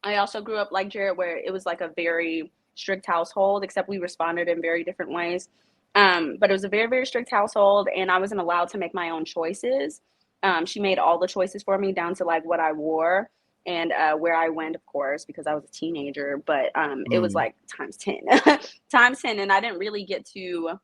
I also grew up like Jared, where it was like a very strict household, except we responded in very different ways. But it was a very, very strict household, and I wasn't allowed to make my own choices. She made all the choices for me, down to like what I wore and where I went, of course, because I was a teenager. But it was like times 10, times 10. And I didn't really get to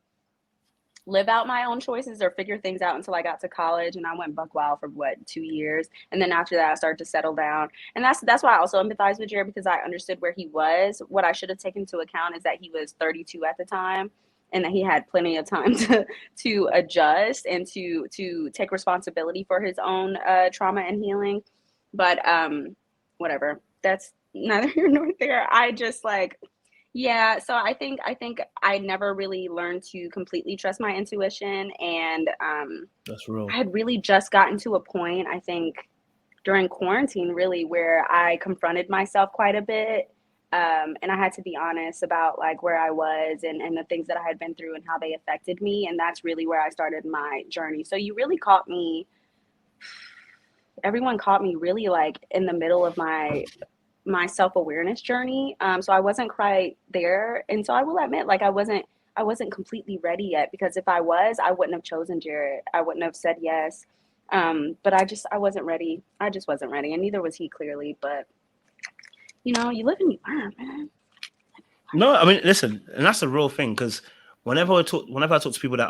live out my own choices or figure things out until I got to college, and I went buck wild for what, 2 years, and then after that I started to settle down. And that's why I also empathize with Jared, because I understood where he was. What I should have taken into account is that he was 32 at the time, and that he had plenty of time to adjust and to take responsibility for his own trauma and healing. But whatever, that's neither here nor there. I just like, yeah, so I think I never really learned to completely trust my intuition, and That's real. I had really just gotten to a point, I think, during quarantine, really, where I confronted myself quite a bit, and I had to be honest about like where I was, and the things that I had been through and how they affected me, and that's really where I started my journey. So you really caught me. Everyone caught me really like in the middle of my self-awareness journey. So I wasn't quite there. And so I will admit, like I wasn't completely ready yet, because if I was, I wouldn't have chosen Jared. I wouldn't have said yes. But I wasn't ready. I just wasn't ready. And neither was he, clearly. But you live and you learn, man. No, I mean, listen, and that's a real thing, because whenever I talk to people that